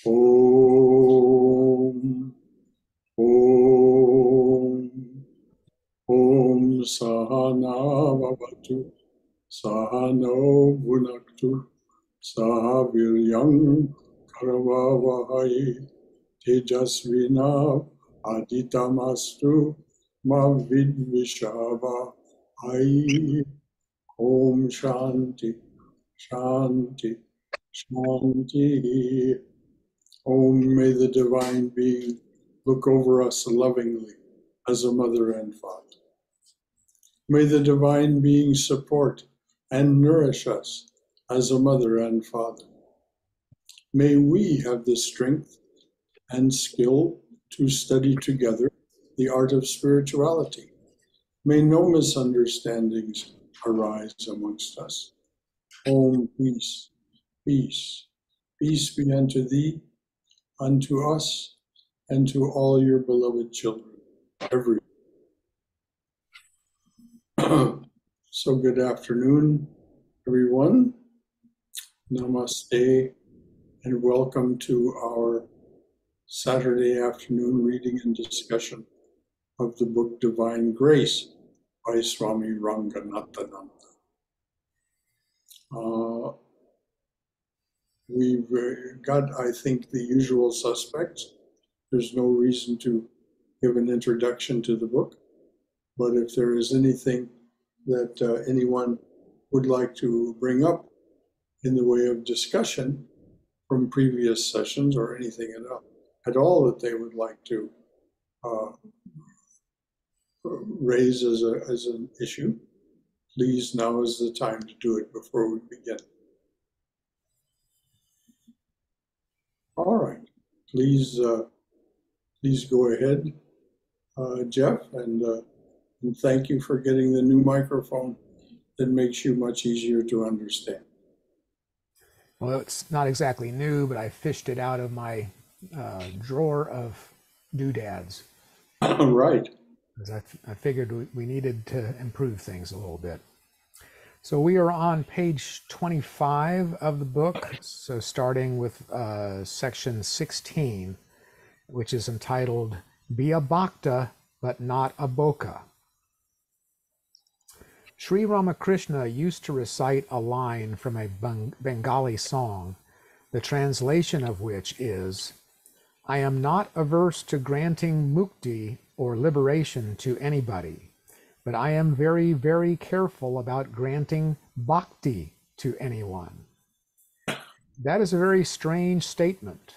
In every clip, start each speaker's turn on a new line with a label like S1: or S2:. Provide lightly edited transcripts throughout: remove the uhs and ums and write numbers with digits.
S1: Om, Om, Om Sahana Vavatu, Sahano Bhunaktu, Sahaviryam Karavavahai, Tejasvina Aditamastu, Mavidvishava Ai. Om Shanti, Shanti, Shanti. Om, may the divine being look over us lovingly as a mother and father. May the divine being support and nourish us as a mother and father. May we have the strength and skill to study together the art of spirituality. May no misunderstandings arise amongst us. Om, peace, peace, peace be unto thee, unto us, and to all your beloved children, everywhere. So good afternoon, everyone. Namaste, and welcome to our Saturday afternoon reading and discussion of the book Divine Grace by Swami Ranganathananda. We've got, I think, the usual suspects. There's no reason to give an introduction to the book, but if there is anything that anyone would like to bring up in the way of discussion from previous sessions or anything at all that they would like to raise as an issue, please, now is the time to do it before we begin. All right, please go ahead, Jeff, and thank you for getting the new microphone that makes you much easier to understand.
S2: Well, it's not exactly new, but I fished it out of my drawer of doodads.
S1: Right.
S2: Because I figured we needed to improve things a little bit. So we are on page 25 of the book, so starting with section 16, which is entitled, Be a Bhakta, but not a Boka. Sri Ramakrishna used to recite a line from a Bengali song, the translation of which is, I am not averse to granting mukti or liberation to anybody, but I am very, very careful about granting bhakti to anyone. That is a very strange statement.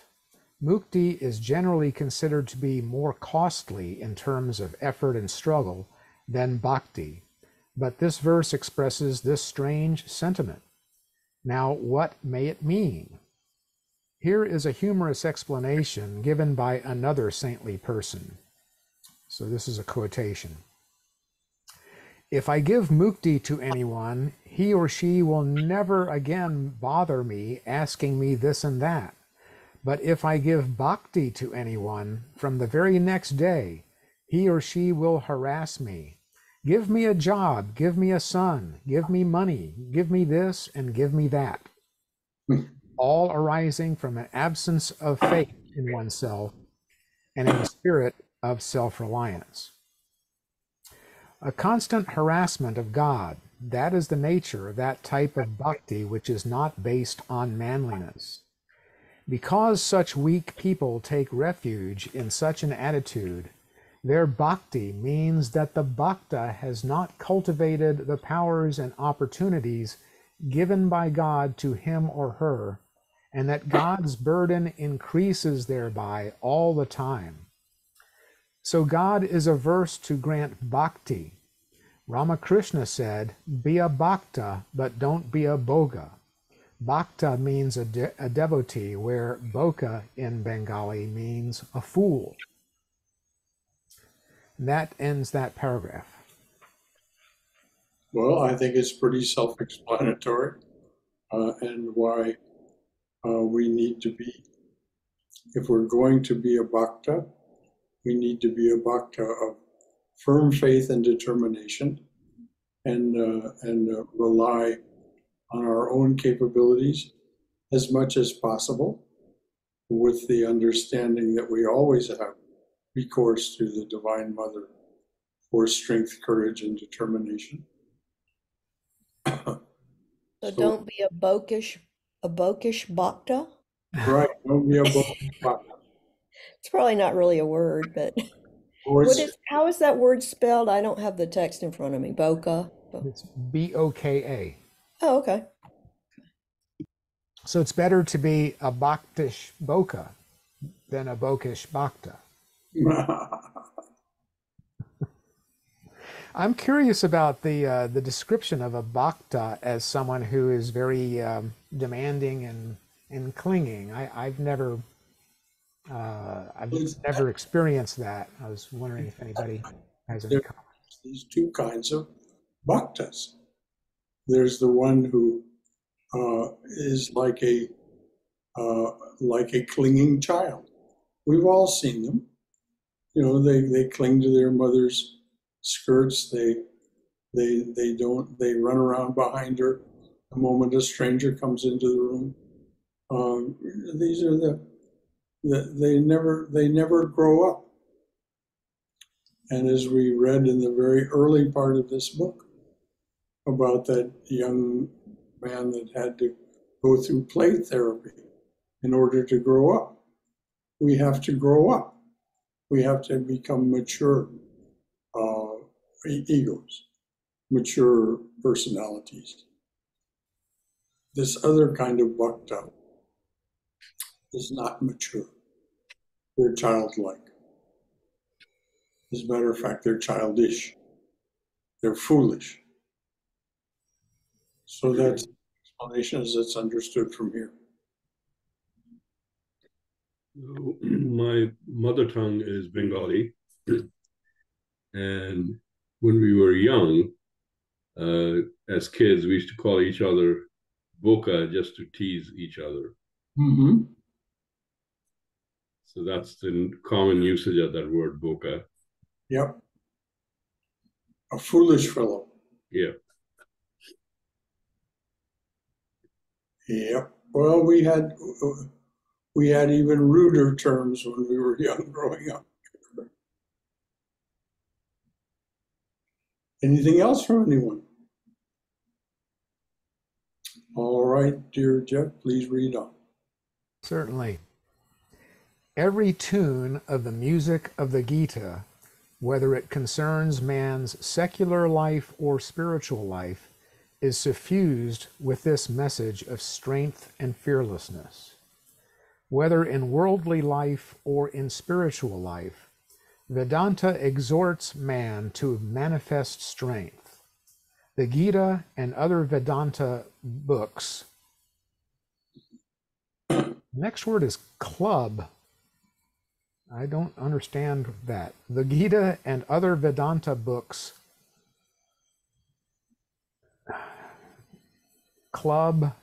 S2: Mukti is generally considered to be more costly in terms of effort and struggle than bhakti. But this verse expresses this strange sentiment. Now, what may it mean? Here is a humorous explanation given by another saintly person. So this is a quotation. If I give mukti to anyone, he or she will never again bother me asking me this and that. But if I give bhakti to anyone, from the very next day, he or she will harass me. Give me a job, give me a son, give me money, give me this and give me that. All arising from an absence of faith in oneself and in a spirit of self-reliance. A constant harassment of God, that is the nature of that type of bhakti which is not based on manliness. Because such weak people take refuge in such an attitude, their bhakti means that the bhakta has not cultivated the powers and opportunities given by God to him or her, and that God's burden increases thereby all the time. So God is averse to grant bhakti. Ramakrishna said, be a bhakta, but don't be a boga. Bhakta means a devotee, where boka in Bengali means a fool. And that ends that paragraph.
S1: Well, I think it's pretty self-explanatory, and why we need to be, if we're going to be a bhakta, we need to be a bhakta of firm faith and determination, and rely on our own capabilities as much as possible, with the understanding that we always have recourse to the Divine Mother for strength, courage, and determination.
S3: So don't be a bokish bhakta.
S1: Right, don't be a bhakta.
S3: It's probably not really a word, but
S1: Or
S3: how is that word spelled? I don't have the text in front of me. Boka.
S2: It's B-O-K-A.
S3: Oh, okay.
S2: So it's better to be a bhaktish boka than a bokish bhakta. I'm curious about the description of a bhakta as someone who is very demanding and clinging. I've never experienced that. I was wondering if anybody has any comments.
S1: These two kinds of bhaktas. There's the one who is like a clinging child. We've all seen them. You know, they cling to their mother's skirts. They run around behind her the moment a stranger comes into the room. These are they never grow up. And as we read in the very early part of this book about that young man that had to go through play therapy in order to grow up, we have to grow up. We have to become mature egos, mature personalities. This other kind of bhakta is not mature. They're childlike. As a matter of fact, they're childish. They're foolish. So that's the explanation as it's understood from here.
S4: My mother tongue is Bengali. And when we were young, as kids, we used to call each other Boka just to tease each other.
S1: Mm-hmm.
S4: So that's the common usage of that word, Boka.
S1: Yep. A foolish fellow.
S4: Yeah.
S1: Yep. Well, we had even ruder terms when we were young growing up. Anything else from anyone? All right, dear Jeff, please read on.
S2: Certainly. Every tune of the music of the Gita, whether it concerns man's secular life or spiritual life, is suffused with this message of strength and fearlessness. Whether in worldly life or in spiritual life, Vedanta exhorts man to manifest strength. The Gita and other Vedanta books. Next word is club. I don't understand that. The Gita and other Vedanta books. Club.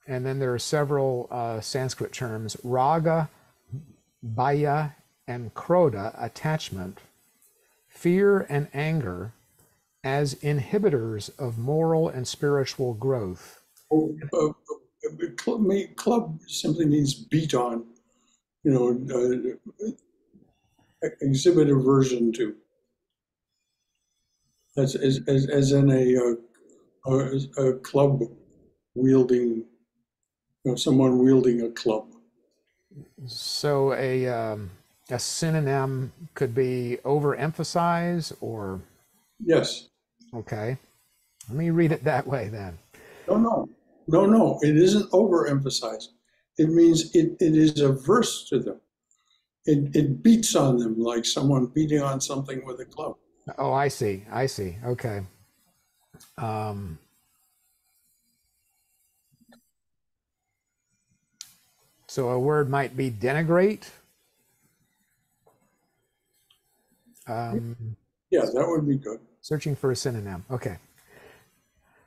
S2: And then there are several Sanskrit terms. Raga, Bhaya, and Krodha, attachment, fear and anger, as inhibitors of moral and spiritual growth.
S1: Club simply means beat on, exhibit aversion to. That's as in a club wielding, someone wielding a club.
S2: So a synonym could be overemphasize or?
S1: Yes.
S2: Okay. Let me read it that way then.
S1: No. It isn't overemphasized. It means it is averse to them. It beats on them like someone beating on something with a club.
S2: Oh, I see. Okay. So a word might be denigrate.
S1: Yeah, that would be good.
S2: Searching for a synonym. Okay.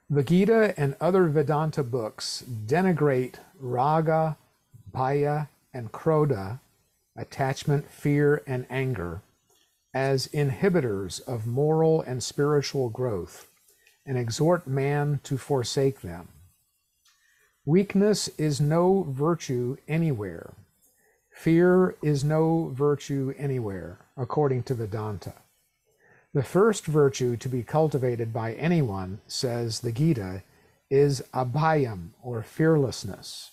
S2: The Gita and other Vedanta books denigrate raga, bhaya, and krodha, attachment, fear, and anger, as inhibitors of moral and spiritual growth, and exhort man to forsake them. Weakness is no virtue anywhere. Fear is no virtue anywhere, according to Vedanta. The first virtue to be cultivated by anyone, says the Gita, is abhayam, or fearlessness.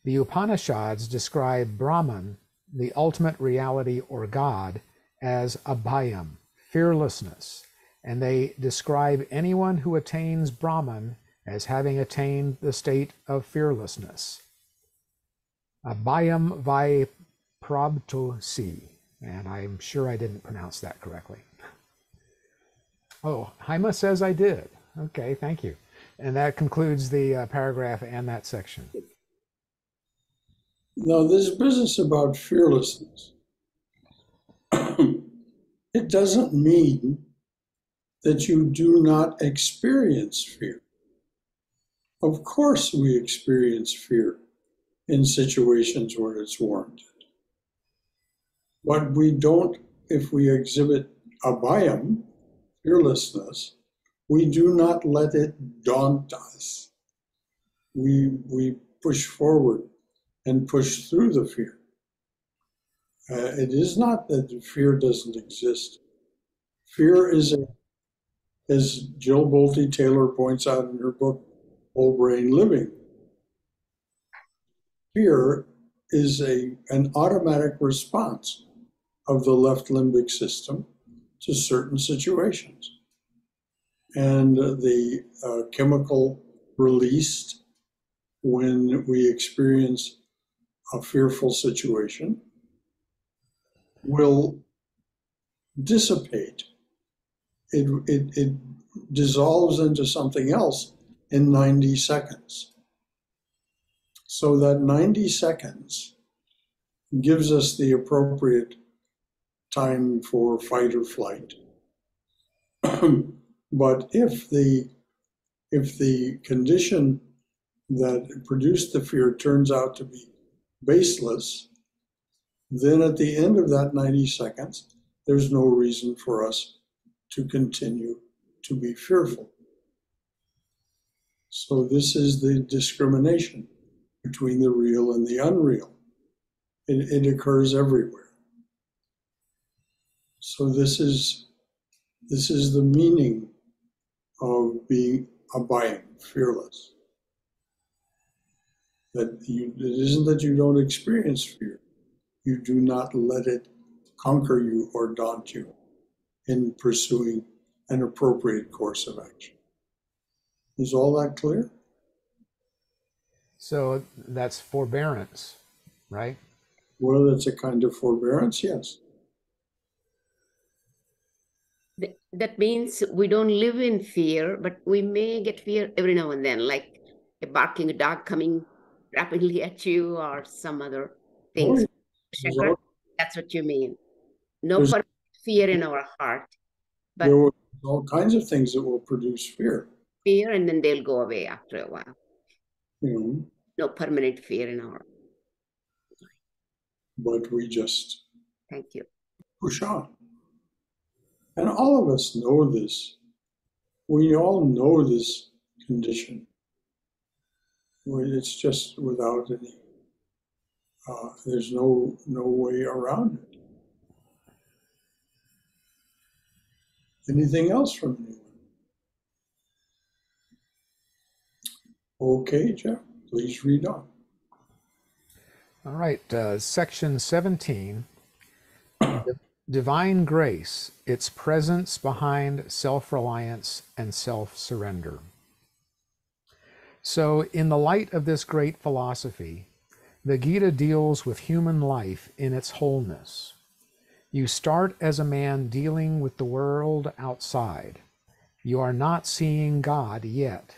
S2: The Upanishads describe Brahman, the ultimate reality or God, as abhayam, fearlessness, and they describe anyone who attains Brahman as having attained the state of fearlessness. Abhayam vai prabtosi, and I'm sure I didn't pronounce that correctly. Oh, Haima says I did. Okay, thank you. And that concludes the paragraph and that section.
S1: Now, this business about fearlessness, it doesn't mean that you do not experience fear. Of course, we experience fear in situations where it's warranted. But we don't, if we exhibit abhayam, fearlessness, we do not let it daunt us. We push forward and push through the fear. It is not that the fear doesn't exist. Fear is, as Jill Bolte Taylor points out in her book, Whole Brain Living, fear is an automatic response of the left limbic system to certain situations. And the chemical released when we experience a fearful situation will dissipate. It dissolves into something else in 90 seconds. So that 90 seconds gives us the appropriate time for fight or flight. But if the condition that produced the fear turns out to be baseless, then at the end of that 90 seconds, there's no reason for us to continue to be fearful. So this is the discrimination between the real and the unreal. It occurs everywhere. So this is the meaning of being abhayam, fearless. That it isn't that you don't experience fear. You do not let it conquer you or daunt you in pursuing an appropriate course of action. Is all that clear?
S2: So that's forbearance, right?
S1: Well, that's a kind of forbearance, yes.
S5: That means we don't live in fear, but we may get fear every now and then, like a barking dog coming rapidly at you or some other things. Shankara, that's what you mean. No permanent fear in our heart, but
S1: there are all kinds of things that will produce fear.
S5: Fear, and then they'll go away after a while.
S1: Mm-hmm.
S5: No permanent fear in our.
S1: But we just
S5: Thank you.
S1: push on. And all of us know this. We all know this condition. It's just without any, there's no way around it. Anything else from anyone? Okay, Jeff, please read on.
S2: All right, section 17. Divine grace, its presence behind self-reliance and self-surrender. So, in the light of this great philosophy, the Gita deals with human life in its wholeness. You start as a man dealing with the world outside. You are not seeing God yet.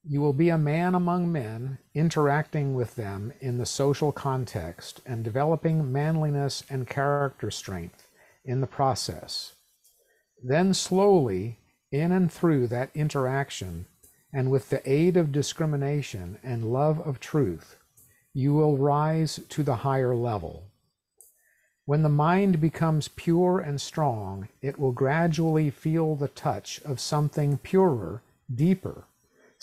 S2: You will be a man among men, interacting with them in the social context and developing manliness and character strength in the process. Then slowly, in and through that interaction, and with the aid of discrimination and love of truth, you will rise to the higher level. When the mind becomes pure and strong, it will gradually feel the touch of something purer, deeper,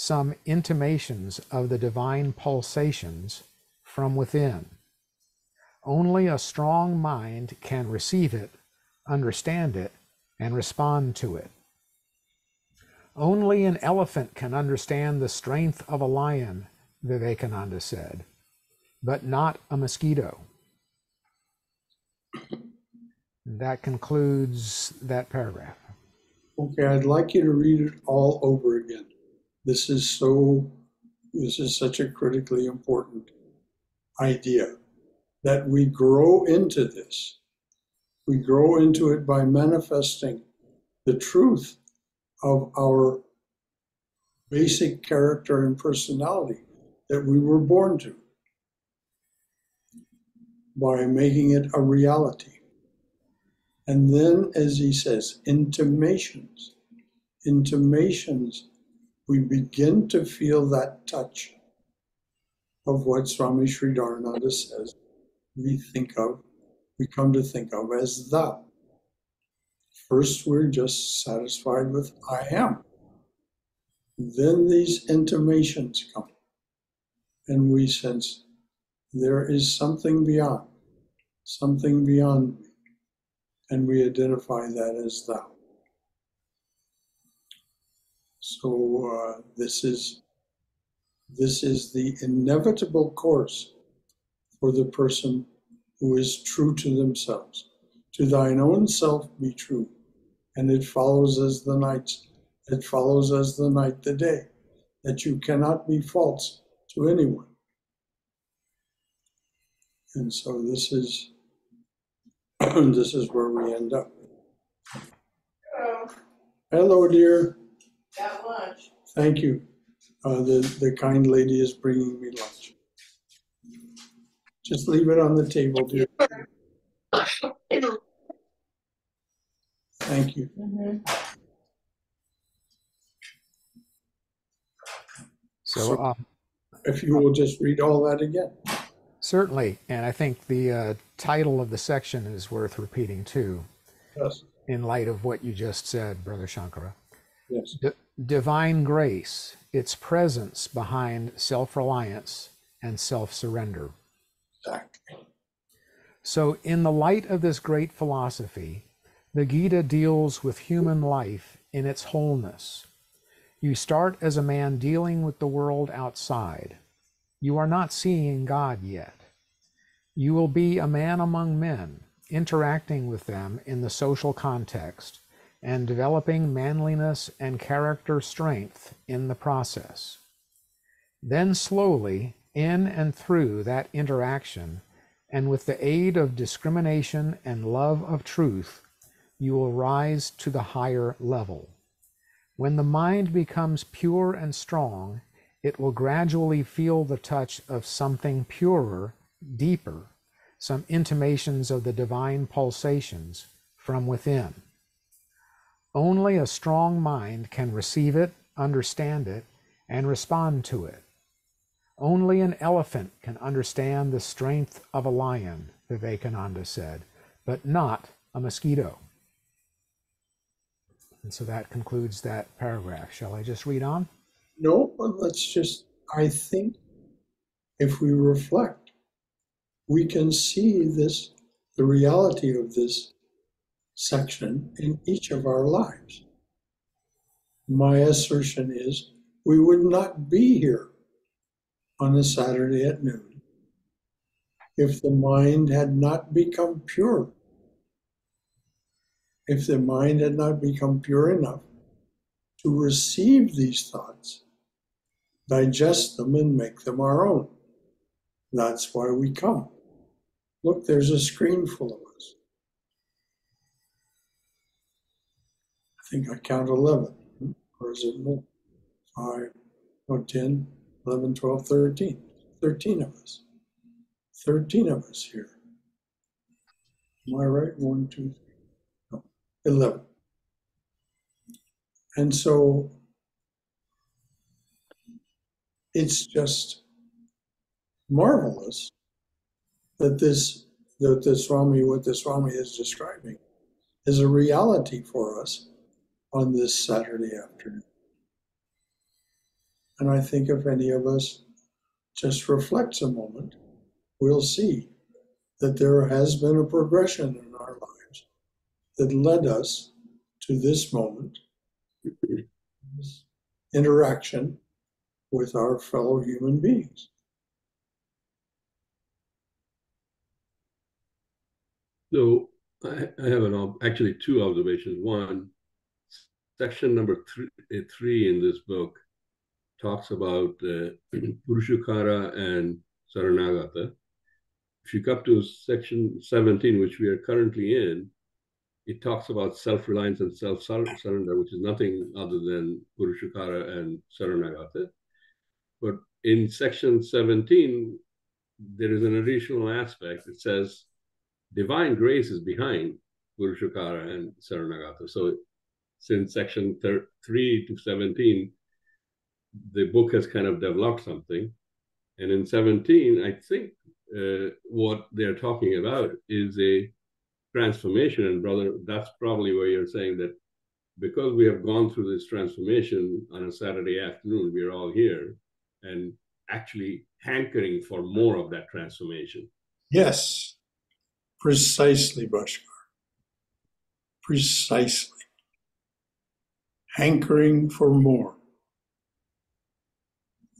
S2: some intimations of the divine pulsations from within. Only a strong mind can receive it, understand it, and respond to it. Only an elephant can understand the strength of a lion, Vivekananda said, but not a mosquito. That concludes that paragraph.
S1: Okay, I'd like you to read it all over again. This is such a critically important idea that we grow into this. We grow into it by manifesting the truth of our basic character and personality that we were born to, by making it a reality. And then, as he says, intimations, we begin to feel that touch of what Swami Sridharananda says we come to think of as thou. First, we're just satisfied with I am. Then these intimations come, and we sense there is something beyond me, and we identify that as thou. So this is the inevitable course for the person who is true to themselves. To thine own self be true, and it follows as the night the day, that you cannot be false to anyone. And so this is where we end up.
S6: Hello.
S1: Hello, dear.
S6: Got lunch.
S1: Thank you. The kind lady is bringing me lunch. Just leave it on the table, dear. Thank you.
S2: So,
S1: if you will just read all that again.
S2: certainly, and I think the title of the section is worth repeating too.
S1: Yes.
S2: In light of what you just said, Brother Shankara.
S1: Yes.
S2: Divine grace, its presence behind self-reliance and self-surrender.
S1: Exactly.
S2: So in the light of this great philosophy, the Gita deals with human life in its wholeness. You start as a man dealing with the world outside. You are not seeing God yet. You will be a man among men, interacting with them in the social context and developing manliness and character strength in the process. Then slowly, in and through that interaction, and with the aid of discrimination and love of truth, you will rise to the higher level. When the mind becomes pure and strong, it will gradually feel the touch of something purer, deeper, some intimations of the divine pulsations from within. Only a strong mind can receive it, understand it, and respond to it. Only an elephant can understand the strength of a lion, Vivekananda said, but not a mosquito. And so that concludes that paragraph. Shall I just read on?
S1: No, but I think if we reflect, we can see the reality of this section in each of our lives. My assertion is we would not be here on a Saturday at noon if the mind had not become pure. If the mind had not become pure enough to receive these thoughts, digest them, and make them our own. That's why we come. Look, there's a screen full of us. I think I count 11, or is it more? 5, or 10, 11, 12, 13. 13 of us. 13 of us here. Am I right? 1, 2, 3. No, 11. And so it's just marvelous that what the Swami is describing is a reality for us on this Saturday afternoon. And I think if any of us just reflects a moment, we'll see that there has been a progression in our lives that led us to this moment, this interaction with our fellow human beings.
S4: So I have actually two observations. One, section number three in this book talks about Purushakara and Saranagata. If you come to section 17, which we are currently in, it talks about self-reliance and self-surrender, which is nothing other than Purushakara and Saranagata. But in section 17, there is an additional aspect. It says divine grace is behind Purushakara and Saranagata. So since section 3 to 17, the book has kind of developed something. And in 17, I think what they're talking about is a transformation. And brother, that's probably where you're saying that because we have gone through this transformation on a Saturday afternoon, we're all here and actually hankering for more of that transformation.
S1: Yes, precisely, Bhaskar. Precisely. Hankering for more.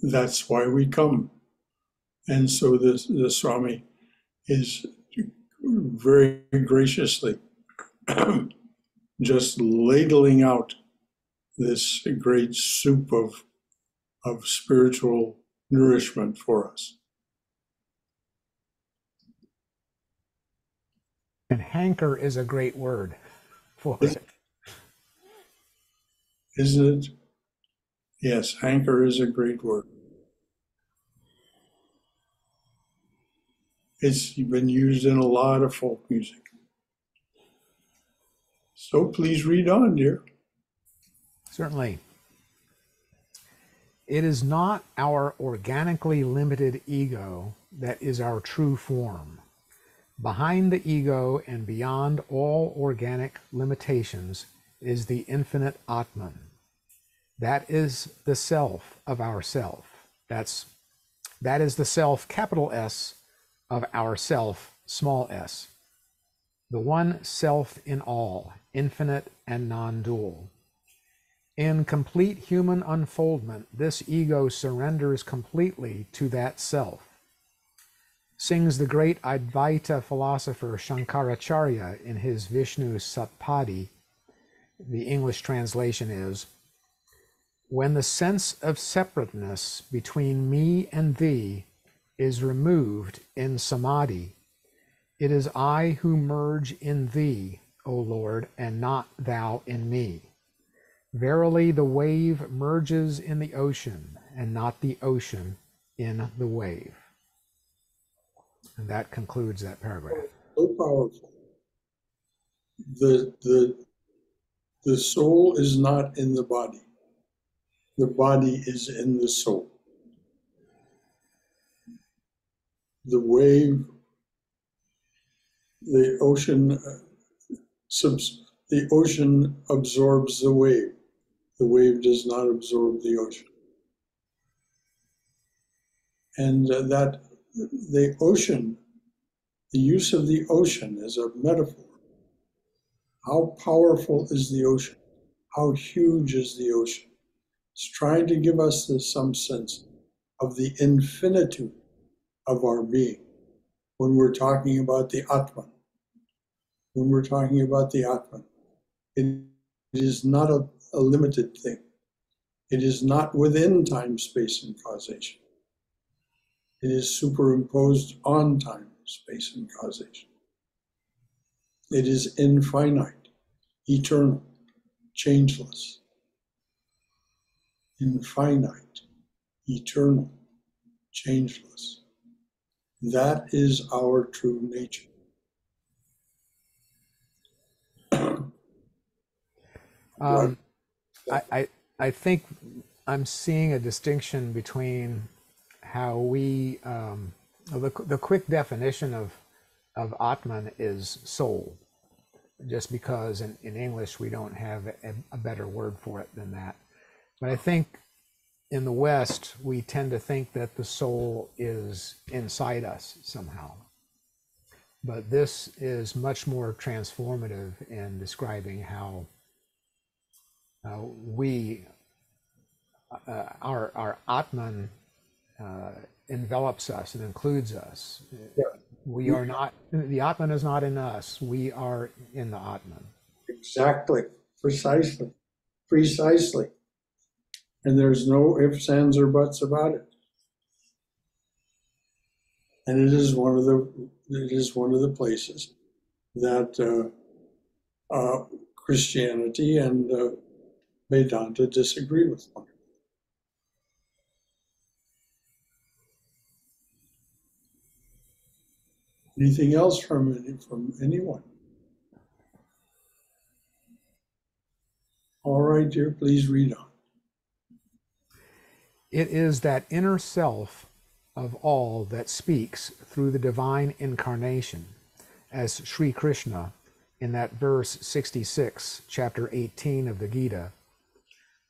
S1: That's why we come. And so the Swami is very graciously just ladling out this great soup of spiritual nourishment for us.
S2: And hanker is a great word for it.
S1: Isn't it? Yes, hanker is a great word. It's been used in a lot of folk music. So please read on, dear.
S2: Certainly. It is not our organically limited ego that is our true form. Behind the ego and beyond all organic limitations is the infinite Atman. That is the self of our self. That is the self, capital S, of our self, small s. The one self in all, infinite and non-dual. In complete human unfoldment, this ego surrenders completely to that self. Sings the great Advaita philosopher Shankaracharya in his Vishnu Satpadi. The English translation is, when the sense of separateness between me and thee is removed in samadhi, it is I who merge in thee, O Lord, and not thou in me. Verily, the wave merges in the ocean, and not the ocean in the wave. And that concludes that paragraph.
S1: So powerful. The soul is not in the body. The body is in the soul. The wave, the ocean absorbs the wave. The wave does not absorb the ocean. And that the ocean, the use of the ocean as a metaphor. How powerful is the ocean? How huge is the ocean? It's trying to give us some sense of the infinitude of our being when we're talking about the Atman. When we're talking about the Atman, it is not a limited thing. It is not within time, space, and causation. It is superimposed on time, space, and causation. It is infinite, eternal, changeless. Infinite, eternal, changeless. That is our true nature.
S2: I think I'm seeing a distinction between how we, the quick definition of Atman is soul, just because in English we don't have a better word for it than that. But I think in the West, we tend to think that the soul is inside us somehow. But this is much more transformative in describing how our Atman envelops us and includes us.
S1: Yeah.
S2: We are not, the Atman is not in us, we are in the Atman.
S1: Exactly. Precisely. Precisely. And there's no ifs, ands, or buts about it. And it is one of the places that Christianity and Vedanta disagree with one another. Anything else from anyone? All right, dear, please read on.
S2: It is that inner self of all that speaks through the divine incarnation, as Sri Krishna, in that verse 66, chapter 18 of the Gita,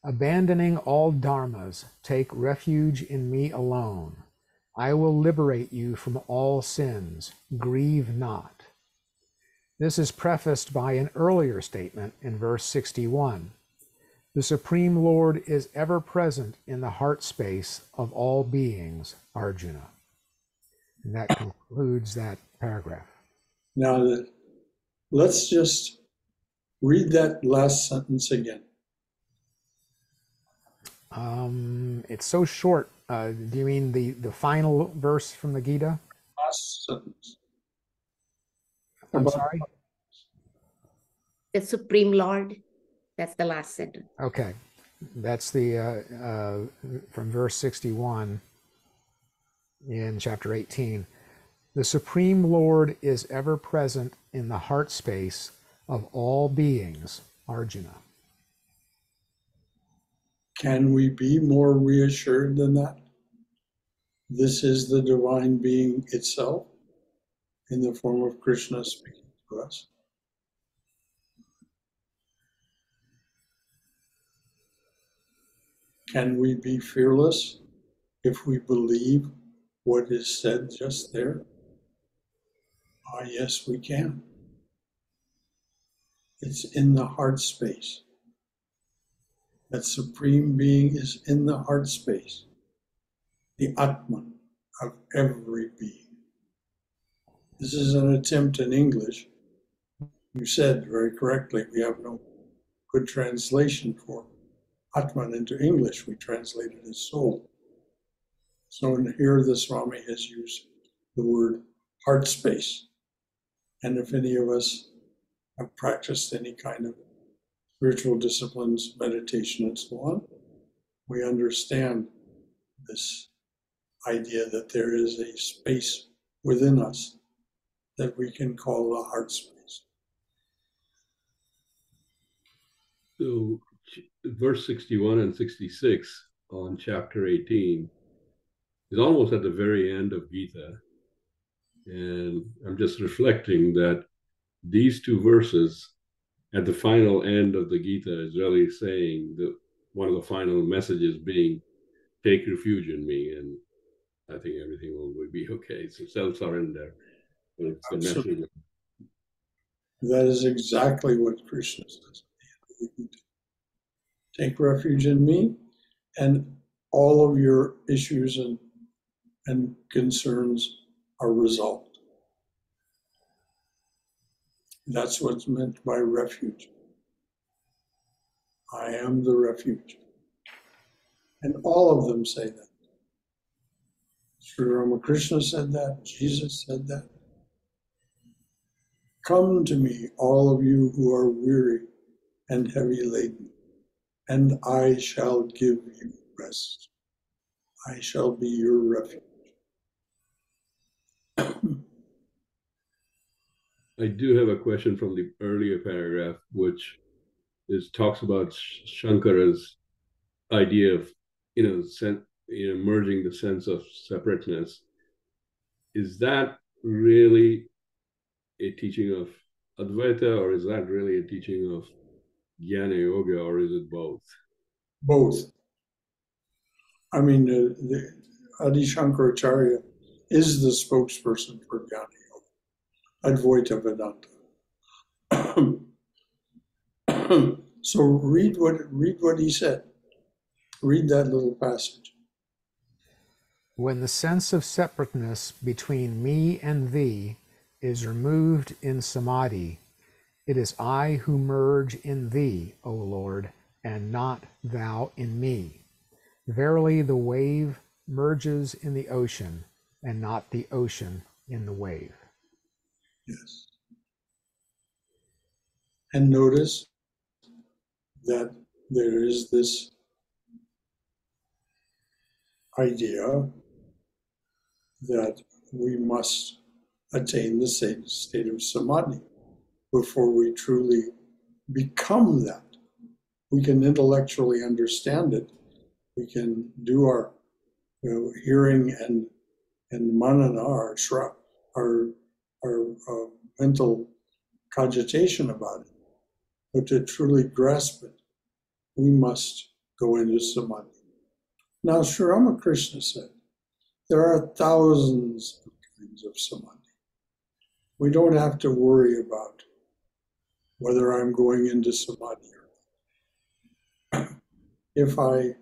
S2: abandoning all dharmas, take refuge in me alone. I will liberate you from all sins. Grieve not. This is prefaced by an earlier statement in verse 61. The Supreme Lord is ever present in the heart space of all beings, Arjuna. And that concludes that paragraph.
S1: Now, let's just read that last sentence again.
S2: It's so short. Do you mean the final verse from the Gita?
S1: Last sentence.
S2: I'm sorry?
S5: The Supreme Lord. That's the last sentence.
S2: Okay. That's the from verse 61 in chapter 18. The Supreme Lord is ever present in the heart space of all beings, Arjuna.
S1: Can we be more reassured than that? This is the divine being itself in the form of Krishna speaking to us. Can we be fearless if we believe what is said just there? Ah, yes, we can. It's in the heart space. That supreme being is in the heart space, the Atman of every being. This is an attempt in English. You said very correctly, we have no good translation for Atman into English. We translate it as soul. So here the Swami has used the word heart space. And if any of us have practiced any kind of spiritual disciplines, meditation, and so on, we understand this idea that there is a space within us that we can call the heart space.
S4: So verse 61 and 66 on chapter 18 is almost at the very end of Gita. And I'm just reflecting that these two verses at the final end of the Gita is really saying that one of the final messages being, take refuge in me, and I think everything will be okay. So self-surrender. It's the message.
S1: That is exactly what Krishna says. Take refuge in me, and all of your issues and concerns are resolved. That's what's meant by refuge. I am the refuge. And all of them say that. Sri Ramakrishna said that, Jesus said that. Come to me, all of you who are weary and heavy laden, and I shall give you rest. I shall be your refuge.
S4: I do have a question from the earlier paragraph, which talks about Shankara's idea of, merging the sense of separateness. Is that really a teaching of Advaita, or is that really a teaching of Jnana Yoga, or is it both?
S1: Both. I mean, the Adi Shankaracharya is the spokesperson for Jnana Yoga, Advaita Vedanta. So read what he said. Read that little passage.
S2: When the sense of separateness between me and thee is removed in samadhi, it is I who merge in thee, O Lord, and not thou in me. Verily, the wave merges in the ocean, and not the ocean in the wave.
S1: Yes. And notice that there is this idea that we must attain the same state of samadhi before we truly become that. We can intellectually understand it. We can do our hearing and manana, our mental cogitation about it. But to truly grasp it, we must go into samadhi. Now, Sri Ramakrishna said, there are thousands of kinds of samadhi. We don't have to worry about whether I'm going into samadhi or not. If I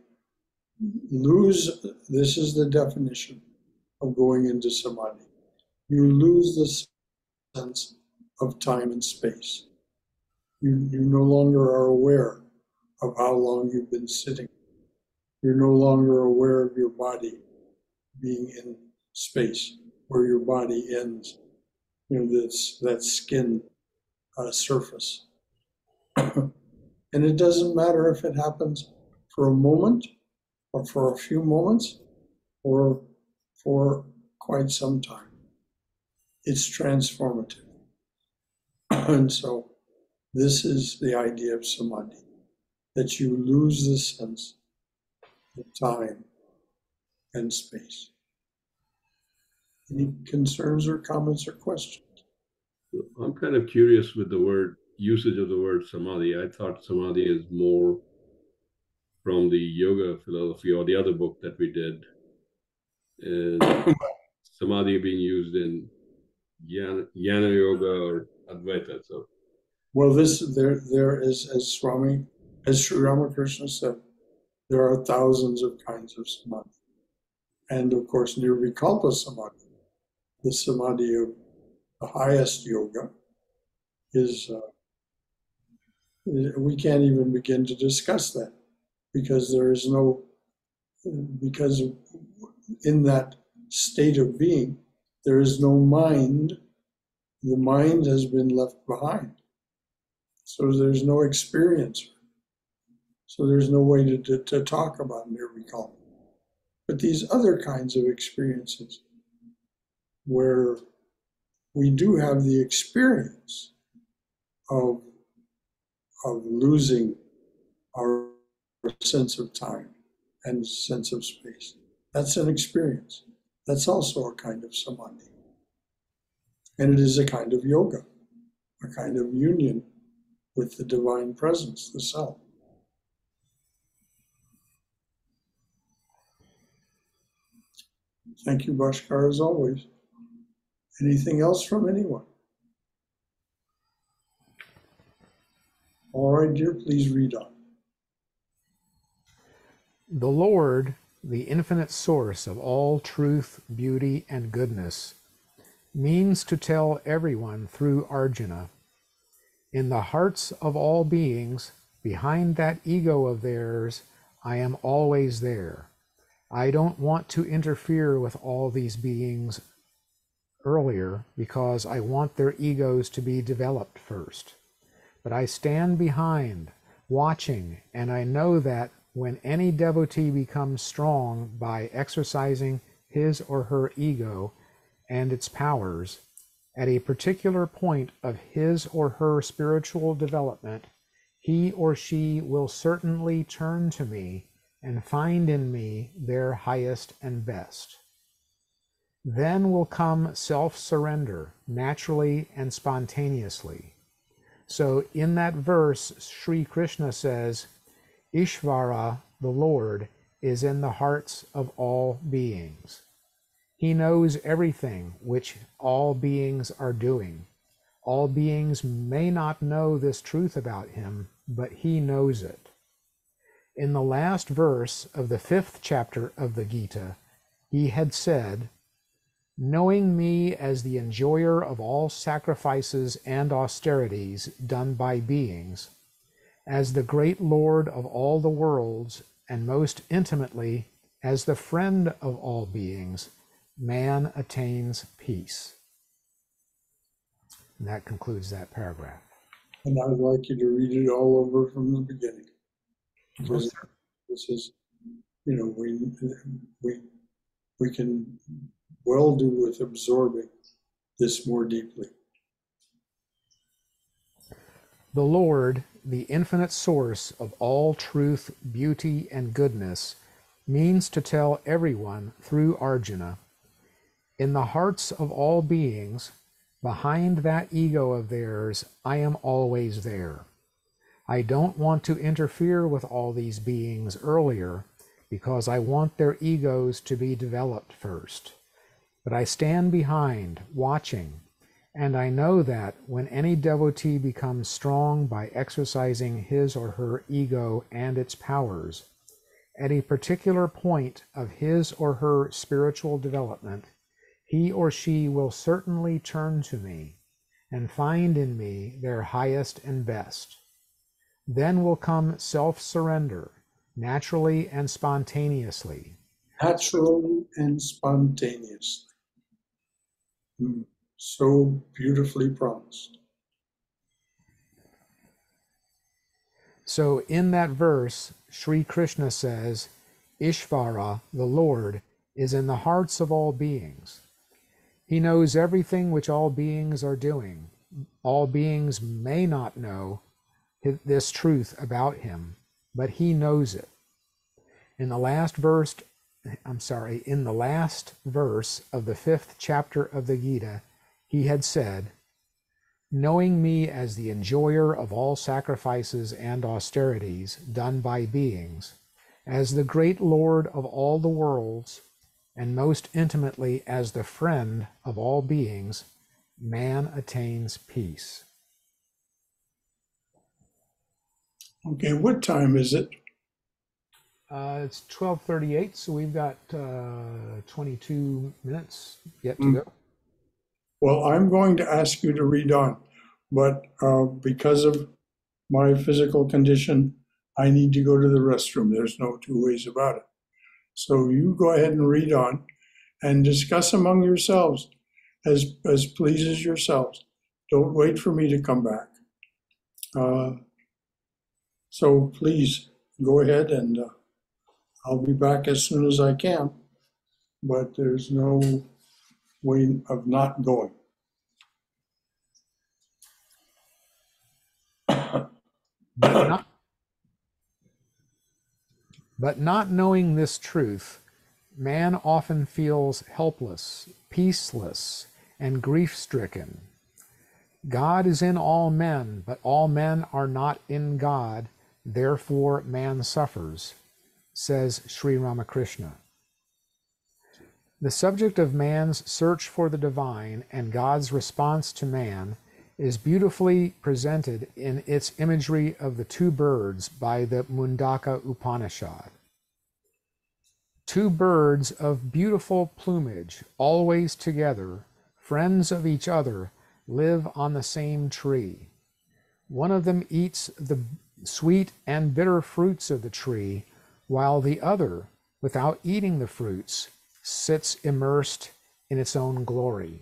S1: lose, this is the definition of going into samadhi, you lose the sense of time and space. You no longer are aware of how long you've been sitting. You're no longer aware of your body being in space, where your body ends, that skin surface. And it doesn't matter if it happens for a moment, or for a few moments, or for quite some time. It's transformative. And so this is the idea of samadhi, that you lose the sense of time and space. Any concerns or comments or questions?
S4: I'm kind of curious with the usage of the word samadhi. I thought samadhi is more from the yoga philosophy or the other book that we did. And samadhi being used in Jnana Yoga or Advaita. So,
S1: well, there is, as Sri Ramakrishna said, there are thousands of kinds of samadhi. And of course, Nirvikalpa samadhi, the samadhi of the highest yoga, is, we can't even begin to discuss that because because in that state of being, there is no mind. The mind has been left behind. So there's no experience. So there's no way to talk about nirvikalpa. But these other kinds of experiences where we do have the experience of losing our sense of time and sense of space. That's an experience. That's also a kind of samadhi. And it is a kind of yoga, a kind of union with the divine presence, the self. Thank you, Bhaskar, as always. Anything else from anyone? All right, dear, please read on.
S2: The Lord, the infinite source of all truth, beauty, and goodness, means to tell everyone through Arjuna, in the hearts of all beings, behind that ego of theirs, I am always there. I don't want to interfere with all these beings earlier because I want their egos to be developed first. But I stand behind, watching, and I know that when any devotee becomes strong by exercising his or her ego and its powers, at a particular point of his or her spiritual development, he or she will certainly turn to me and find in me their highest and best. Then will come self-surrender naturally and spontaneously. So in that verse, Sri Krishna says, Ishvara, the Lord, is in the hearts of all beings. He knows everything which all beings are doing. All beings may not know this truth about him, but he knows it. In the last verse of the 5th chapter of the Gita, he had said, knowing me as the enjoyer of all sacrifices and austerities done by beings, as the great Lord of all the worlds, and most intimately as the friend of all beings, man attains peace. And that concludes that paragraph.
S1: And I'd like you to read it all over from the beginning. Because this is, you know, we can well do with absorbing this more deeply.
S2: The Lord, the infinite source of all truth, beauty, and goodness, means to tell everyone through Arjuna, in the hearts of all beings, behind that ego of theirs, I am always there. I don't want to interfere with all these beings earlier because I want their egos to be developed first. But I stand behind, watching, and I know that when any devotee becomes strong by exercising his or her ego and its powers, at a particular point of his or her spiritual development, he or she will certainly turn to me and find in me their highest and best. Then will come self-surrender, naturally and spontaneously.
S1: Naturally and spontaneously. So beautifully promised.
S2: So in that verse, Sri Krishna says, Ishvara, the Lord, is in the hearts of all beings. He knows everything which all beings are doing. All beings may not know this truth about him, but he knows it. In the last verse of the 5th chapter of the Gita, he had said, knowing me as the enjoyer of all sacrifices and austerities done by beings, as the great Lord of all the worlds, and most intimately as the friend of all beings, man attains peace.
S1: Okay, what time is it?
S2: It's 12:38, so we've got 22 minutes yet to go.
S1: Well, I'm going to ask you to read on, but because of my physical condition, I need to go to the restroom. There's no two ways about it. So you go ahead and read on and discuss among yourselves as pleases yourselves. Don't wait for me to come back. So please go ahead, and I'll be back as soon as I can, but there's no way of not going.
S2: But not knowing this truth, man often feels helpless, peaceless, and grief-stricken. God is in all men, but all men are not in God, therefore man suffers, says Sri Ramakrishna. The subject of man's search for the divine and God's response to man is beautifully presented in its imagery of the two birds by the Mundaka Upanishad. Two birds of beautiful plumage, always together, friends of each other, live on the same tree. One of them eats the sweet and bitter fruits of the tree, while the other, without eating the fruits, sits immersed in its own glory.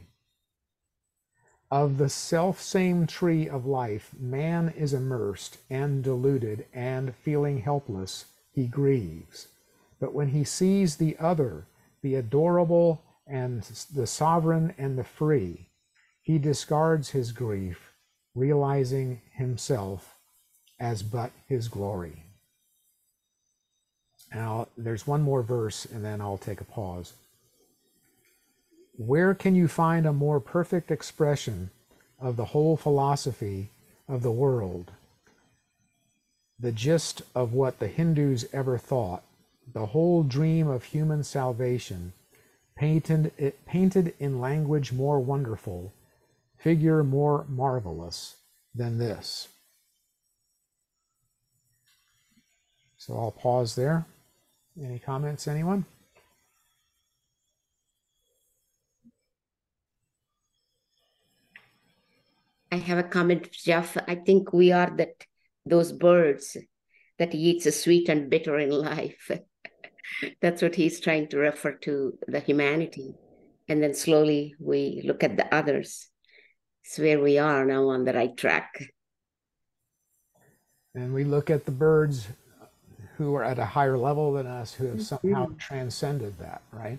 S2: Of the self-same tree of life, man is immersed and deluded, and feeling helpless, he grieves. But when he sees the other, the adorable and the sovereign and the free, he discards his grief, realizing himself as but his glory. Now, there's one more verse, and then I'll take a pause. Where can you find a more perfect expression of the whole philosophy of the world, the gist of what the Hindus ever thought, the whole dream of human salvation, painted in language more wonderful, figure more marvelous than this. So I'll pause there. Any comments, anyone?
S5: I have a comment, Jeff. I think we are those birds that eats the sweet and bitter in life. That's what he's trying to refer to, the humanity. And then slowly we look at the others. It's where we are now on the right track.
S2: And we look at the birds who are at a higher level than us, who have somehow transcended that, right?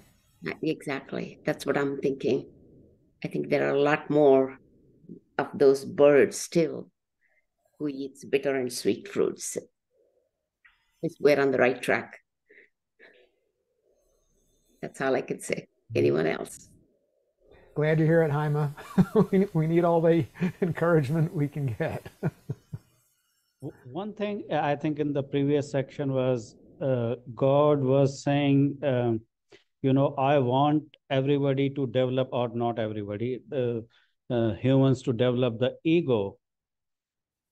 S5: Exactly. That's what I'm thinking. I think there are a lot more of those birds still who eats bitter and sweet fruits. We're on the right track. That's all I could say. Anyone else?
S2: Glad to hear it, Jaime. We need all the encouragement we can get.
S7: One thing I think in the previous section was God was saying, I want everybody to develop, or not everybody, humans to develop the ego.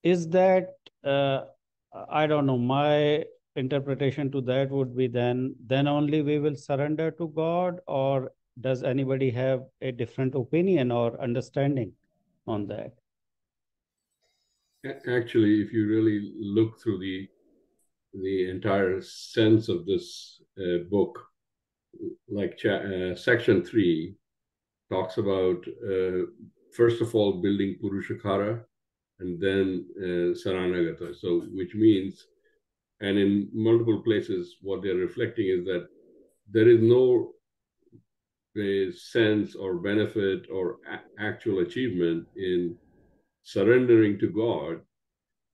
S7: Is that, I don't know, my interpretation to that would be then only we will surrender to God, or does anybody have a different opinion or understanding on that?
S4: Actually, if you really look through the entire sense of this book, like section 3 talks about, first of all, building Purushakara, and then Saranagata. So, which means, and in multiple places, what they're reflecting is that there is no sense or benefit or actual achievement in surrendering to God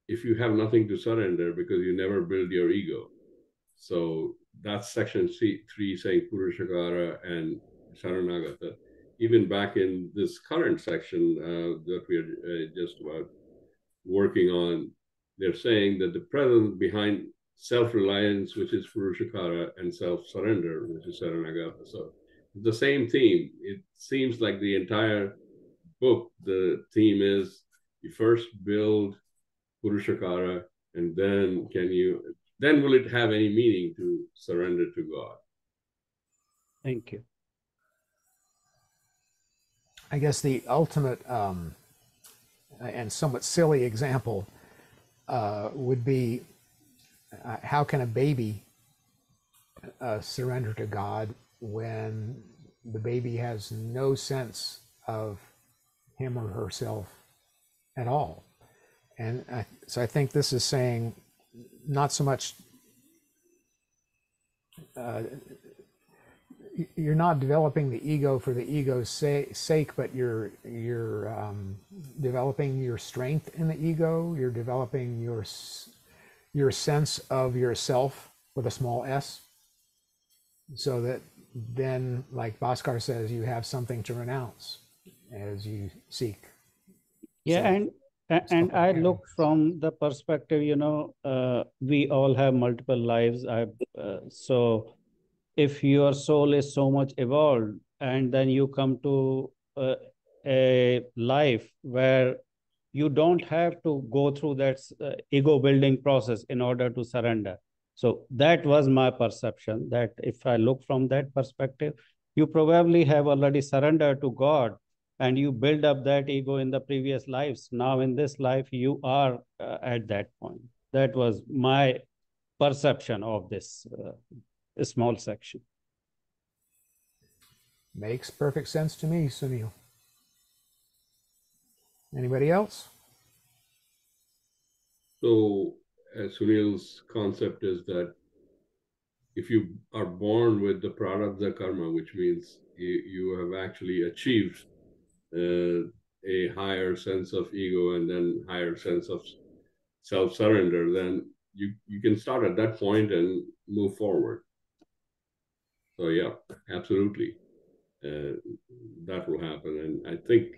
S4: if you have nothing to surrender, because you never build your ego. So that's section 3 saying Purushakara and Saranagata. Even back in this current section that we're just about working on, they're saying that the presence behind self-reliance, which is Purushakara, and self-surrender, which is Saranagata. So the same theme. It seems like the entire book, the theme is you first build Purushakara, and then will it have any meaning to surrender to God?
S7: Thank you.
S2: I guess the ultimate and somewhat silly example would be how can a baby surrender to God when the baby has no sense of him or herself at all? And so I think this is saying not so much you're not developing the ego for the ego's sake, but you're developing your strength in the ego. You're developing your sense of yourself with a small s, so that then, like Bhaskar says, you have something to renounce as you seek.
S7: Yeah, and I look from the perspective, we all have multiple lives. So if your soul is so much evolved, and then you come to a life where you don't have to go through that ego building process in order to surrender. So that was my perception, that if I look from that perspective, you probably have already surrendered to God, and you build up that ego in the previous lives. Now in this life, you are at that point. That was my perception of this small section.
S2: Makes perfect sense to me, Sunil. Anybody else?
S4: So Sunil's concept is that if you are born with the prarabdha karma, which means you have actually achieved a higher sense of ego and then higher sense of self-surrender, then you can start at that point and move forward. So yeah, absolutely, that will happen. And I think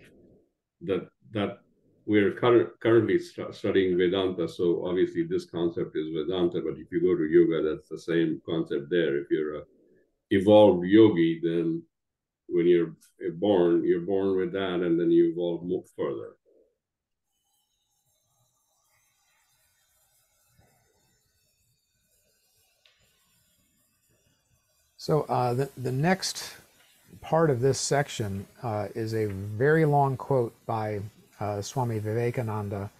S4: that we're currently studying Vedanta, so obviously this concept is Vedanta, but if you go to yoga, that's the same concept there. If you're a evolved yogi, then when you're born with that, and then you evolve more further.
S2: So the next part of this section is a very long quote by Swami Vivekananda.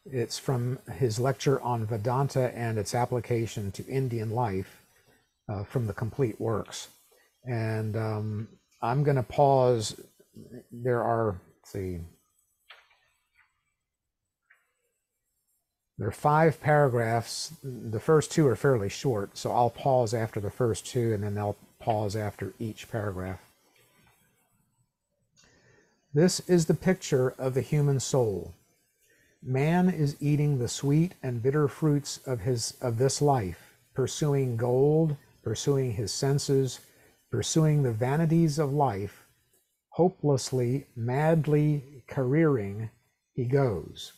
S2: It's from his lecture on Vedanta and its application to Indian life from the Complete Works. And I'm going to pause. There are, let's see, there are 5 paragraphs. The first 2 are fairly short, so I'll pause after the first 2, and then I'll pause after each paragraph. This is the picture of the human soul. Man is eating the sweet and bitter fruits of this life, pursuing gold, pursuing his senses, pursuing the vanities of life. Hopelessly, madly careering, he goes.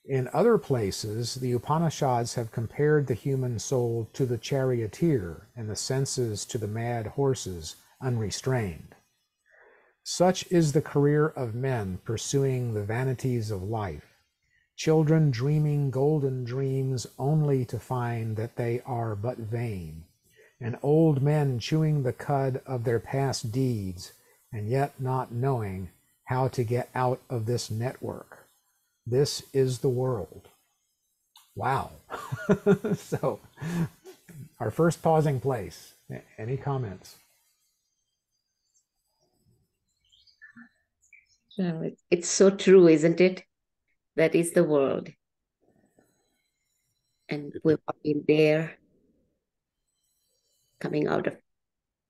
S2: In other places, the Upanishads have compared the human soul to the charioteer and the senses to the mad horses, unrestrained. Such is the career of men pursuing the vanities of life, children dreaming golden dreams only to find that they are but vain, and old men chewing the cud of their past deeds and yet not knowing how to get out of this network. This is the world. Wow. So, our first pausing place. Any comments?
S5: Well, it's so true, isn't it? That is the world. And we've all been there, coming out of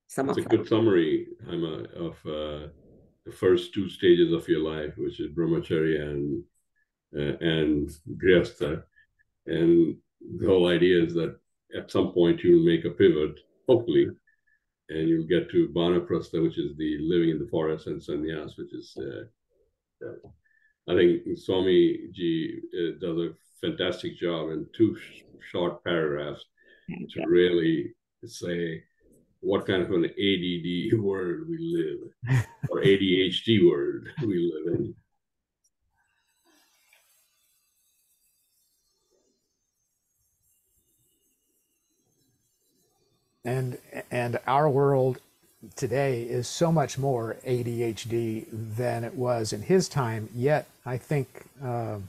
S5: some
S4: It's
S5: of
S4: a good summary, Haima, of the first 2 stages of your life, which is brahmacharya and grihastha. And the whole idea is that at some point you'll make a pivot, hopefully, and you'll get to Banaprastha, which is the living in the forest, and sannyas, which is, I think Swami Ji does a fantastic job in 2 short paragraphs to really say what kind of an ADD world we live, or ADHD world we live in.
S2: And our world today is so much more ADHD than it was in his time. Yet I think the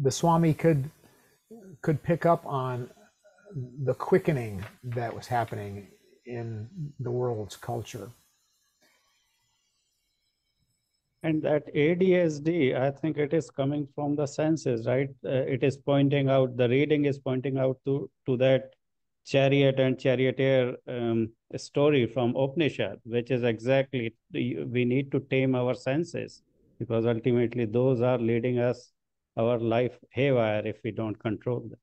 S2: Swami could pick up on the quickening that was happening in the world's culture.
S7: And that ADSD, I think it is coming from the senses, right? It is pointing out, the reading is pointing out to that chariot and charioteer story from Upanishad, which is exactly, we need to tame our senses, because ultimately those are leading us our life haywire if we don't control them.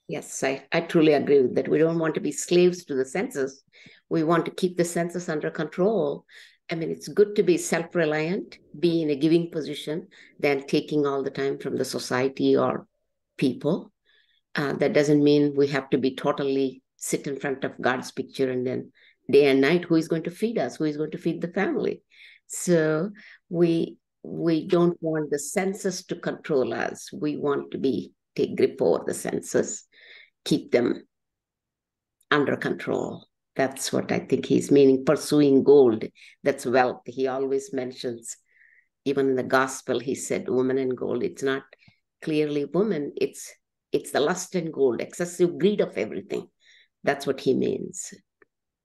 S5: Yes, I truly agree with that. We don't want to be slaves to the senses. We want to keep the senses under control. I mean, it's good to be self-reliant, be in a giving position, than taking all the time from the society or people. That doesn't mean we have to be totally sit in front of God's picture and then day and night, who is going to feed us? Who is going to feed the family? So we don't want the senses to control us. We want to take grip over the senses, keep them under control. That's what I think he's meaning. Pursuing gold, that's wealth. He always mentions, even in the gospel, he said, woman and gold. It's not clearly woman, it's the lust and gold, excessive greed of everything. That's what he means.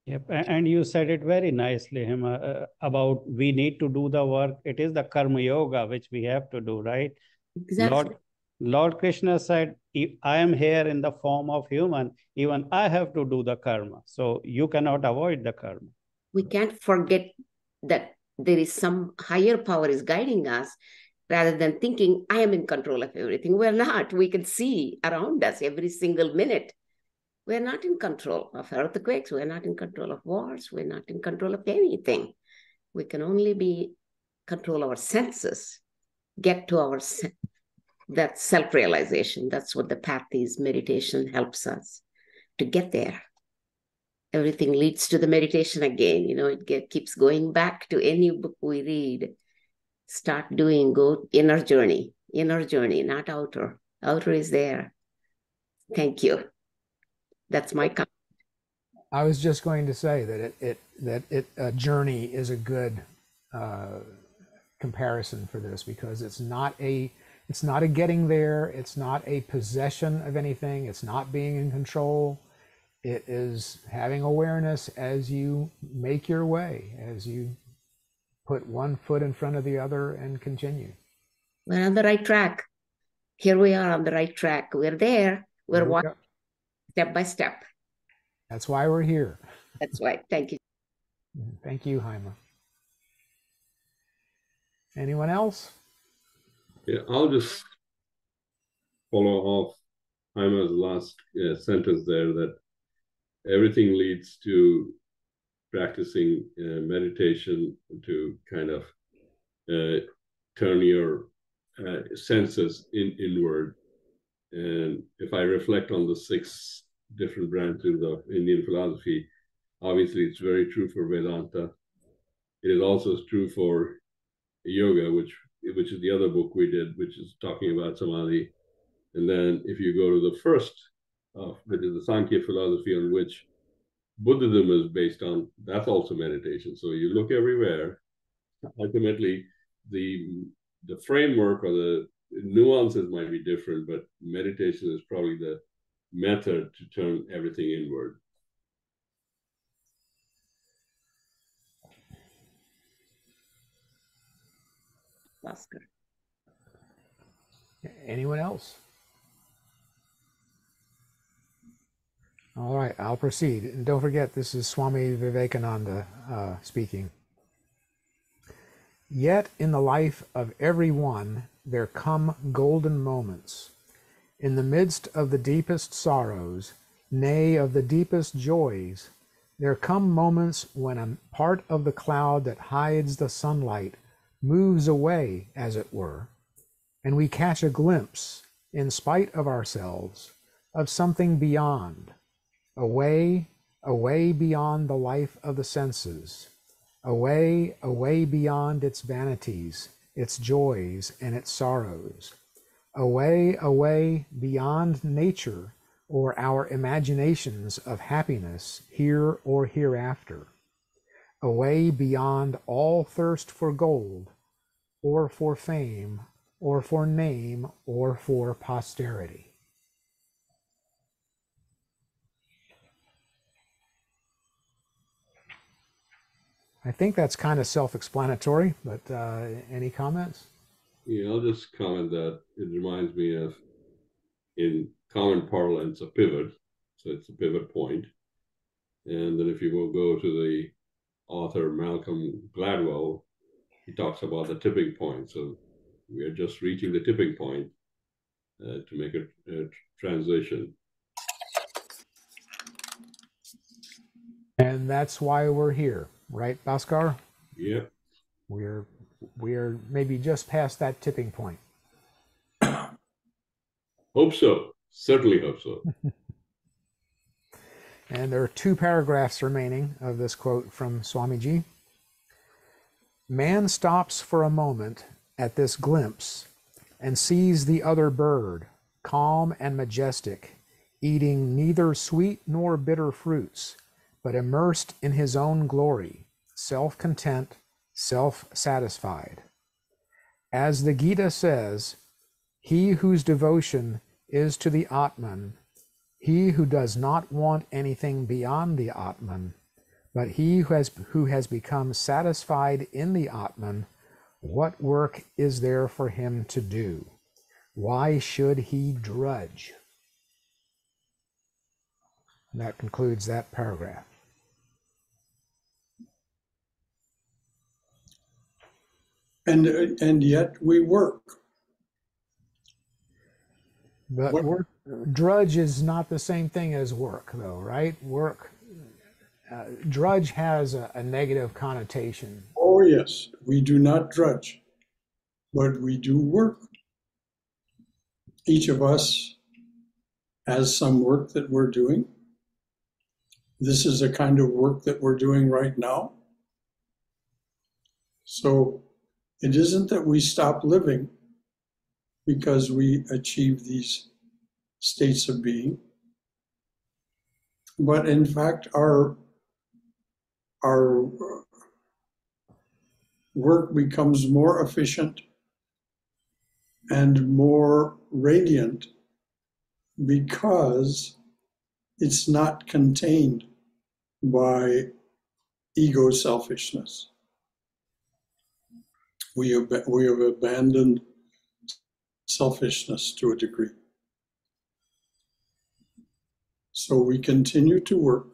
S7: Yep, and you said it very nicely, Hima, about we need to do the work. It is the karma yoga which we have to do, right?
S5: Exactly.
S7: Lord Krishna said, if I am here in the form of human, even I have to do the karma. So you cannot avoid the karma.
S5: We can't forget that there is some higher power is guiding us, rather than thinking, I am in control of everything. We're not. We can see around us every single minute. We're not in control of earthquakes. We're not in control of wars. We're not in control of anything. We can only be control our senses, get to our that self-realization. That's what the path is. Meditation helps us to get there. Everything leads to the meditation again. It keeps going back to any book we read. Go inner journey, not outer. Outer is there. Thank you. That's my comment.
S2: I was just going to say that a journey is a good comparison for this, because it's not a getting there. It's not a possession of anything. It's not being in control. It is having awareness as you make your way, as you put one foot in front of the other and continue.
S5: We're on the right track. Here we are on the right track. We're there. We're walking step by step.
S2: That's why we're here.
S5: That's why. Thank you.
S2: Thank you, Haima. Anyone else?
S4: Yeah, I'll just follow off Haima's last sentence there, that everything leads to practicing meditation to kind of turn your senses inward. And if I reflect on the 6 different branches of Indian philosophy, obviously it's very true for Vedanta. It is also true for yoga, which is the other book we did, which is talking about samadhi. And then if you go to the first, which is the Sankhya philosophy, on which Buddhism is based on, that's also meditation. So you look everywhere. Ultimately, the framework or the nuances might be different, but meditation is probably the method to turn everything inward.
S5: Oscar.
S2: Anyone else? All right, I'll proceed. And don't forget, this is Swami Vivekananda speaking. Yet in the life of every one there come golden moments. In the midst of the deepest sorrows, nay, of the deepest joys, there come moments when a part of the cloud that hides the sunlight moves away, as it were, and we catch a glimpse, in spite of ourselves, of something beyond, away beyond the life of the senses, away beyond its vanities, its joys, and its sorrows, away beyond nature or our imaginations of happiness here or hereafter, away beyond all thirst for gold, or for fame, or for name, or for posterity. I think that's kind of self-explanatory, but any comments?
S4: Yeah, I'll just comment that it reminds me of, in common parlance, a pivot. So it's a pivot point. And then if you will go to the author Malcolm Gladwell, he talks about the tipping point. So we are just reaching the tipping point to make a transition.
S2: And that's why we're here, right, Bhaskar?
S4: Yep.
S2: We're maybe just past that tipping point.
S4: Hope so. Certainly hope so.
S2: And there are 2 paragraphs remaining of this quote from Swamiji. Man stops for a moment at this glimpse and sees the other bird, calm and majestic, eating neither sweet nor bitter fruits, but immersed in his own glory, self-content, self-satisfied. As the Gita says, he whose devotion is to the Atman, he who does not want anything beyond the Atman, but he who has become satisfied in the Atman, what work is there for him to do? Why should he drudge? And that concludes that paragraph.
S1: And yet we work.
S2: But drudge is not the same thing as work, though, right? Drudge has a negative connotation.
S1: Oh, yes, we do not drudge, but we do work. Each of us has some work that we're doing. This is a kind of work that we're doing right now. So it isn't that we stop living because we achieve these states of being, but in fact, our work becomes more efficient and more radiant because it's not contained by ego selfishness. We have abandoned selfishness to a degree. So we continue to work,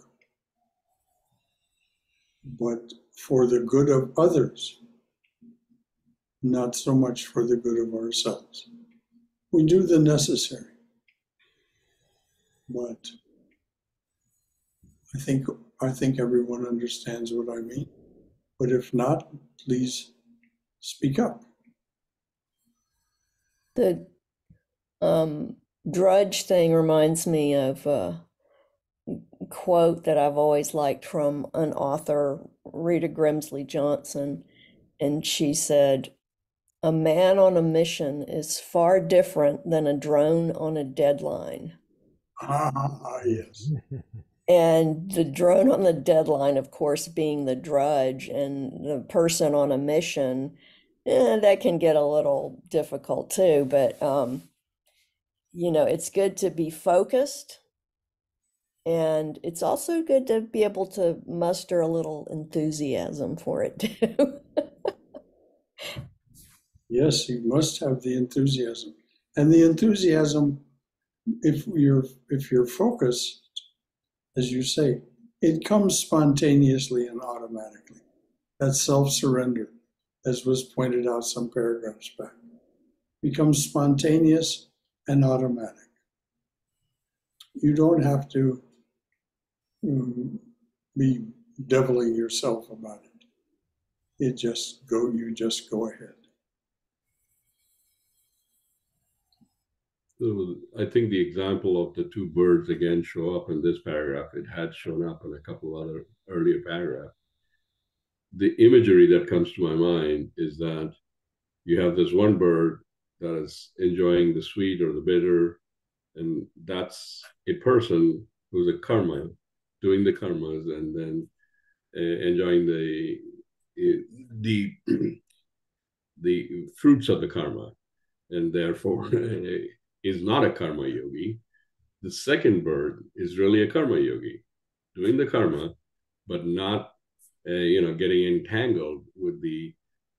S1: but for the good of others, not so much for the good of ourselves. We do the necessary, but I think everyone understands what I mean. But if not, please speak up.
S3: The drudge thing reminds me of a quote that I've always liked from an author, Rita Grimsley Johnson, and she said, "A man on a mission is far different than a drone on a deadline."
S1: Yes.
S3: And the drone on the deadline, of course, being the drudge, and the person on a mission, that can get a little difficult too. But, it's good to be focused. And it's also good to be able to muster a little enthusiasm for it too.
S1: Yes, you must have the enthusiasm. And the enthusiasm, if you're focused, as you say, it comes spontaneously and automatically. That self-surrender, as was pointed out some paragraphs back, becomes spontaneous and automatic. You don't have to be deviling yourself about it. You just go ahead.
S4: So I think the example of the two birds again show up in this paragraph. It had shown up in a couple other earlier paragraphs. The imagery that comes to my mind is that you have this one bird that is enjoying the sweet or the bitter, and that's a person who's a karma, doing the karmas, and then enjoying the fruits of the karma, and therefore is not a karma yogi. The second bird is really a karma yogi, doing the karma, but not getting entangled with the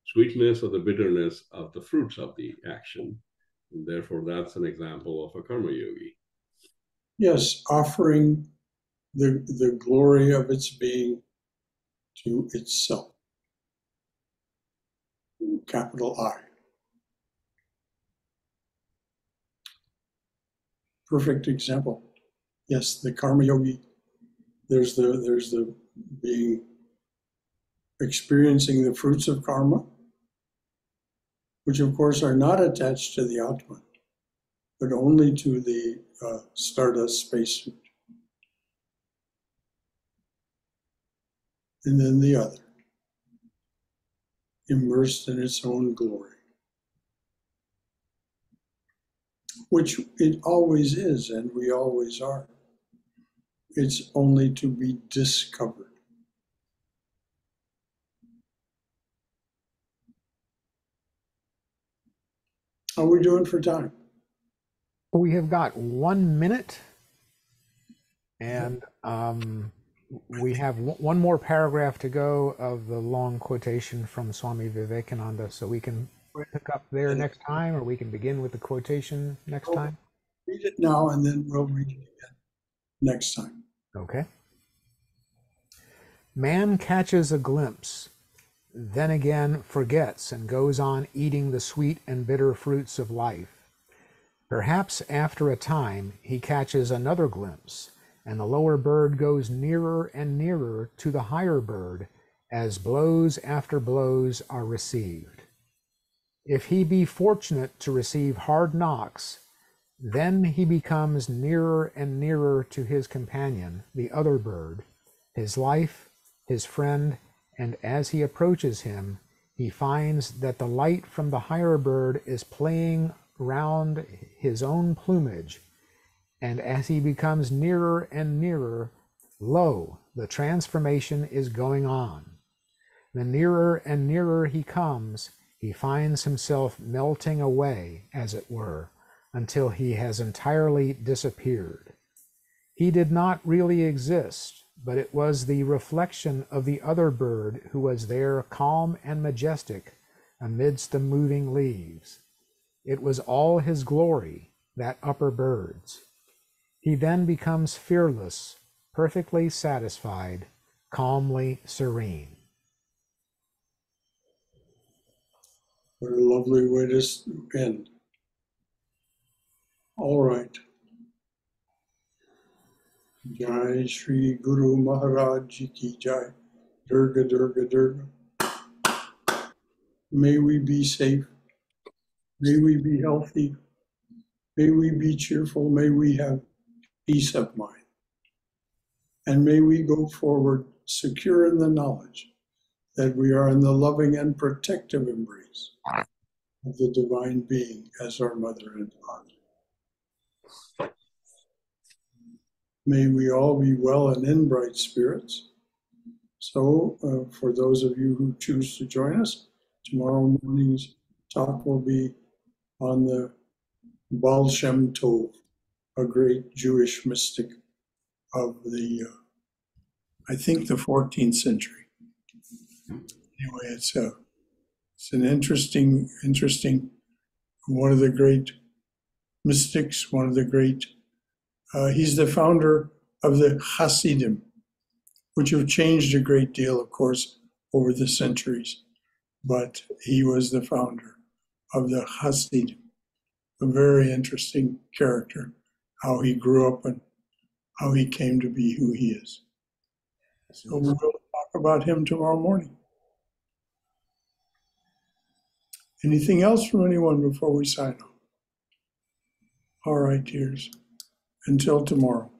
S4: sweetness or the bitterness of the fruits of the action. And therefore, that's an example of a karma yogi.
S1: Yes, offering the glory of its being to itself. Capital I. Perfect example. Yes, the karma yogi. There's the being experiencing the fruits of karma, which of course are not attached to the Atman, but only to the Stardust spacesuit. And then the other, immersed in its own glory, which it always is, and we always are. It's only to be discovered. How are we doing for time?
S2: We have got 1 minute, and we have one more paragraph to go of the long quotation from Swami Vivekananda, so we can pick up there next time, or we can begin with the quotation next time.
S1: Read it now, and then we'll read it again next time.
S2: Okay. Man catches a glimpse, then again forgets and goes on eating the sweet and bitter fruits of life. Perhaps after a time he catches another glimpse, and the lower bird goes nearer and nearer to the higher bird, as blows after blows are received. If he be fortunate to receive hard knocks, then he becomes nearer and nearer to his companion, the other bird, his life, his friend, and as he approaches him, he finds that the light from the higher bird is playing round his own plumage, and as he becomes nearer and nearer, lo, the transformation is going on. The nearer and nearer he comes, he finds himself melting away, as it were, until he has entirely disappeared. He did not really exist, but it was the reflection of the other bird who was there calm and majestic amidst the moving leaves. It was all his glory, that upper bird's. He then becomes fearless, perfectly satisfied, calmly serene.
S1: What a lovely way to end. All right. Jai Shri Guru Maharaj Ji Ki Jai. Durga, Durga, Durga. May we be safe. May we be healthy. May we be cheerful. May we have peace of mind. And may we go forward secure in the knowledge that we are in the loving and protective embrace of the Divine Being as our Mother and Father. May we all be well and in bright spirits. So for those of you who choose to join us, tomorrow morning's talk will be on the Baal Shem Tov, a great Jewish mystic of the, I think, the 14th century. Anyway, it's an interesting, one of the great mystics, one of the great, he's the founder of the Hasidim, which have changed a great deal, of course, over the centuries. But he was the founder of the Hasidim, a very interesting character, how he grew up and how he came to be who he is. So we'll talk about him tomorrow morning. Anything else from anyone before we sign off? All right, dears. Until tomorrow.